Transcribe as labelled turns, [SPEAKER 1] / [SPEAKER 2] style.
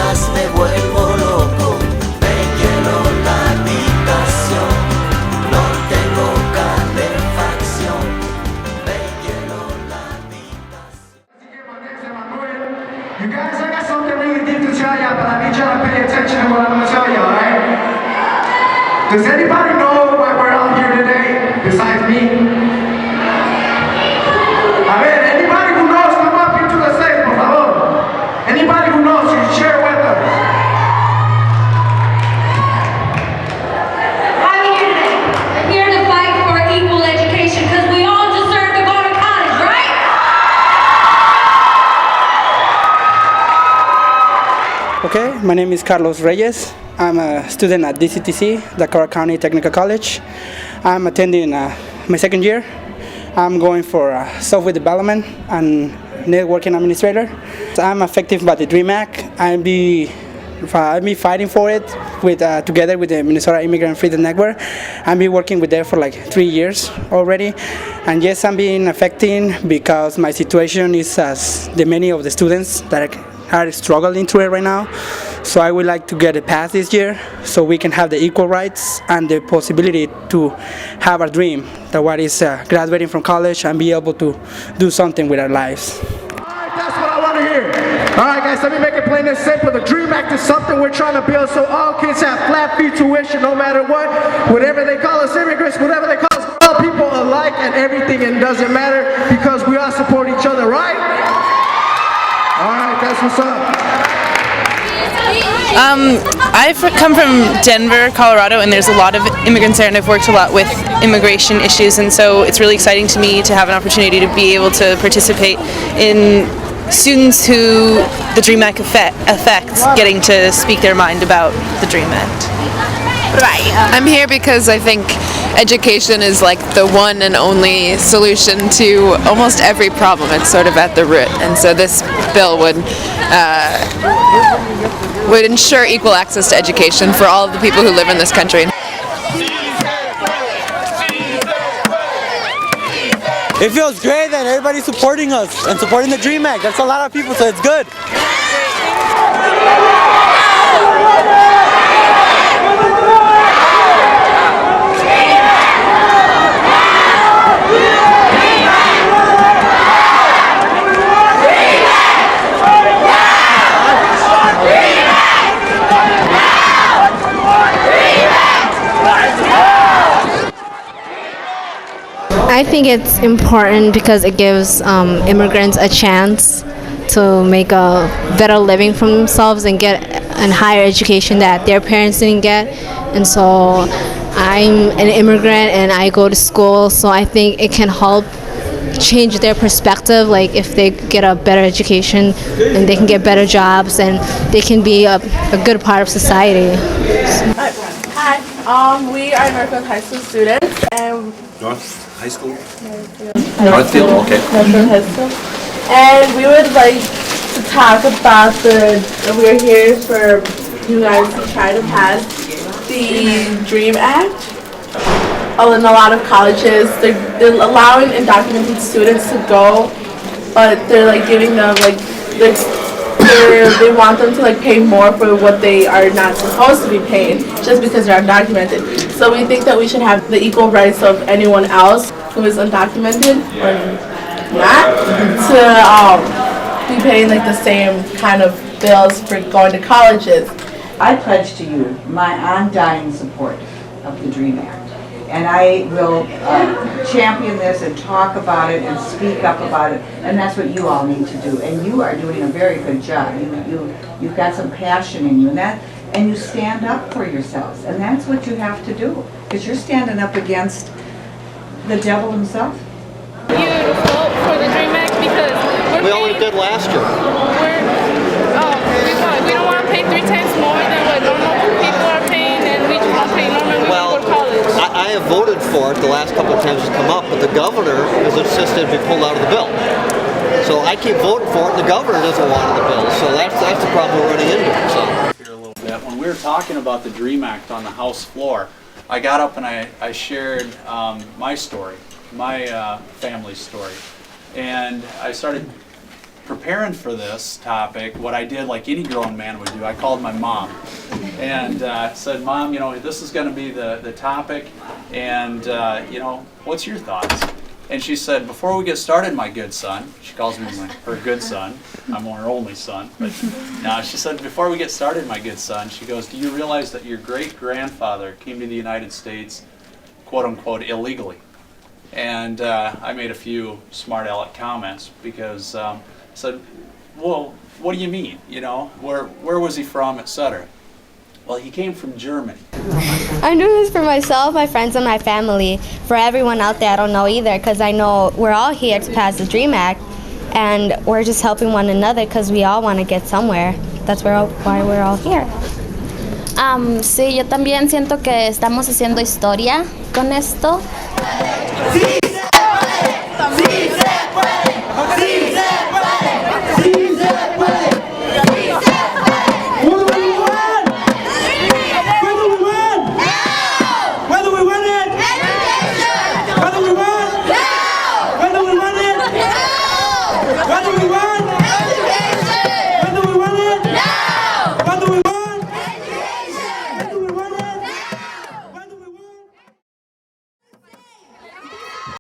[SPEAKER 1] más me vuelvo loco. Me quiero la habitación, no tengo calefacción. Me quiero la habitación.
[SPEAKER 2] You guys, I got something really deep to tell y'all, but I need y'all to pay attention to what I'm gonna tell you, alright? Does anybody know why we're out here today, besides me? A ver, anybody who knows, come up here to the stage, por favor. Anybody who knows, you share with us.
[SPEAKER 3] I'm here today. I'm here to fight for equal education because we all deserve to go to college, right?
[SPEAKER 4] Okay, my name is Carlos Reyes. I'm a student at DCTC, Dakota County Technical College. I'm attending my second year. I'm going for software development and networking administrator. I'm affected by the DREAM Act. I'll be fighting for it together with the Minnesota Immigrant Freedom Network. I've been working with them for like 3 years already. And yes, I'm being affected because my situation is as the many of the students that are struggling through it right now. So I would like to get it passed this year so we can have the equal rights and the possibility to have our dream, that what is graduating from college and be able to do something with our lives.
[SPEAKER 2] Alright, that's what I want to hear. Alright guys, let me make it plain and simple. The DREAM Act is something we're trying to build so all kids have flat fee tuition no matter what. Whatever they call us immigrants, whatever they call us, all people alike and everything, and it doesn't matter because we all support each other, right? Alright, that's what's up.
[SPEAKER 5] I've come from Denver, Colorado, and there's a lot of immigrants there, and I've worked a lot with immigration issues, and so it's really exciting to me to have an opportunity to be able to participate in students who the DREAM Act affects getting to speak their mind about the DREAM Act. What about you?
[SPEAKER 6] I'm here because I think education is like the one and only solution to almost every problem. It's sort of at the root, and so this bill would ensure equal access to education for all of the people who live in this country.
[SPEAKER 7] It feels great that everybody's supporting us and supporting the DREAM Act. That's a lot of people, so it's good.
[SPEAKER 8] I think it's important because it gives immigrants a chance to make a better living for themselves and get a higher education that their parents didn't get. And so I'm an immigrant and I go to school, so I think it can help change their perspective. Like if they get a better education and they can get better jobs and they can be a good part of society.
[SPEAKER 9] Hi, we are Northfield High School students and
[SPEAKER 10] North High School? Northfield, okay.
[SPEAKER 9] Northfield High School. And we would like to talk about we're here for you guys to try to pass the DREAM Act. In a lot of colleges, they're allowing undocumented students to go, but they're like giving them like, they want them to like pay more for what they are not supposed to be paying just because they're undocumented. So we think that we should have the equal rights of anyone else who is undocumented or not to be paying like the same kind of bills for going to colleges.
[SPEAKER 11] I pledge to you my undying support of the DREAM Act. And I will champion this and talk about it and speak up about it, and that's what you all need to do. And you are doing a very good job. You've got some passion in you, and you stand up for yourselves, and that's what you have to do, because you're standing up against the devil himself.
[SPEAKER 12] You vote for the DREAM Act because
[SPEAKER 10] we already did last year.
[SPEAKER 12] We don't want to pay 3 times more than what normal people are paying, and we just want to pay normal when we go to college.
[SPEAKER 10] I have voted for it the last couple of times it's come up, but the governor has insisted to be pulled out of the bill. So I keep voting for it, and the governor doesn't want the bill. So that's the problem we're running into. So.
[SPEAKER 13] Here a little bit. When we were talking about the DREAM Act on the House floor, I got up and I shared my story, my family's story, and I started preparing for this topic, what I did, like any grown man would do, I called my mom and said, Mom, you know, this is going to be the topic, and you know, what's your thoughts? And she said, before we get started, my good son, she calls me her good son, I'm her only son, but no, she said, before we get started, my good son, she goes, do you realize that your great-grandfather came to the United States, quote-unquote, illegally? And I made a few smart aleck comments because I said, well, what do you mean? You know, where was he from, etc. Well, he came from Germany.
[SPEAKER 14] I'm doing this for myself, my friends, and my family. For everyone out there, I don't know either, because I know we're all here to pass the DREAM Act, and we're just helping one another because we all want to get somewhere. That's why we're all here.
[SPEAKER 15] Sí, yo también siento que estamos haciendo historia con esto.
[SPEAKER 1] ¡Sí!